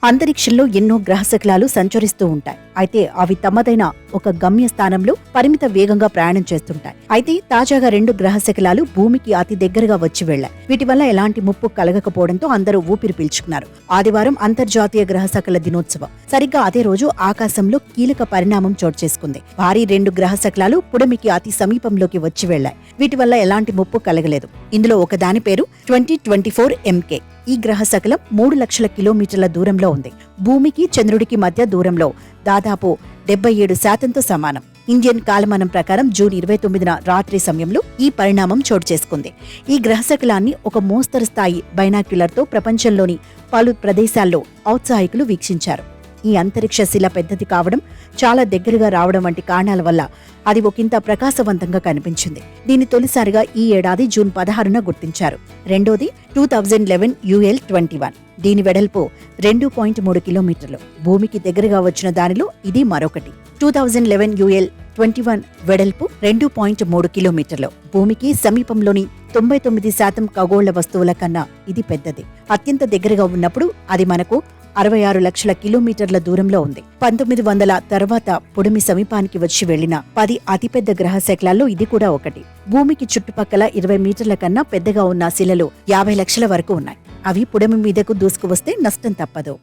అంతరిక్షంలో ఎన్నో గ్రహశకలాలు సంచరిస్తూ ఉంటాయి. అయితే అవి తమదైన ఒక గమ్యస్థానంలో పరిమిత వేగంగా ప్రయాణం చేస్తుంటాయి. అయితే తాజాగా 2 గ్రహశకలాలు భూమికి అతి దగ్గరగా వచ్చి వెళ్లాయి. వీటి వల్ల ఎలాంటి ముప్పు కలగకపోవడంతో అందరూ ఊపిరి పీల్చుకున్నారు. ఆదివారం అంతర్జాతీయ గ్రహశకల దినోత్సవం. సరిగ్గా అదే రోజు ఆకాశంలో కీలక పరిణామం చోటు చేసుకుంది. భారీ 2 గ్రహశకలాలు పుడమికి అతి సమీపంలోకి వచ్చి వెళ్లాయి. వీటి వల్ల ఎలాంటి ముప్పు కలగలేదు. ఇందులో ఒకదాని పేరు 2024 MK. ఈ గ్రహశకలం 3 లక్షల కిలోమీటర్ల దూరంలో ఉంది. భూమికి చంద్రుడికి మధ్య దూరంలో దాదాపు 77% సమానం. ఇండియన్ కాలమానం ప్రకారం జూన్ 29న రాత్రి సమయంలో ఈ పరిణామం చోటు చేసుకుంది. ఈ గ్రహశకలాన్ని ఒక మోస్తరు స్థాయి బైనాక్యులర్తో ప్రపంచంలోని పలు ప్రదేశాల్లో ఔత్సాహికులు వీక్షించారు. ఈ అంతరిక్ష శిల పెద్దది కావడం, చాలా దగ్గరగా రావడం వంటి కారణాల వల్ల అది ఒకంత ప్రకాశవంతంగా కనిపించింది. దీన్ని తొలిసారిగా ఈ ఏడాది జూన్ 16న గుర్తించారు. రెండోది 2011 UL-21. దీని వెడల్పు 2.3 కిలోమీటర్లు. భూమికి దగ్గరగా వచ్చిన దానిలో ఇది మరొకటి. 2011 UL-21 వెడల్పు 2.3 కిలోమీటర్లు. భూమికి సమీపంలోని 99% ఖగోళ వస్తువుల కన్నా ఇది పెద్దది. అత్యంత దగ్గరగా ఉన్నప్పుడు అది మనకు 66 లక్షల కిలోమీటర్ల దూరంలో ఉంది. 1900 తర్వాత పుడమి సమీపానికి వచ్చి వెళ్లిన 10 అతిపెద్ద గ్రహశకలాల్లో ఇది కూడా ఒకటి. భూమికి చుట్టుపక్కల 20 మీటర్ల కన్నా పెద్దగా ఉన్న శిలలు 50 లక్షల వరకు ఉన్నాయి. అవి పుడమి మీదకు దూసుకువస్తే నష్టం తప్పదు.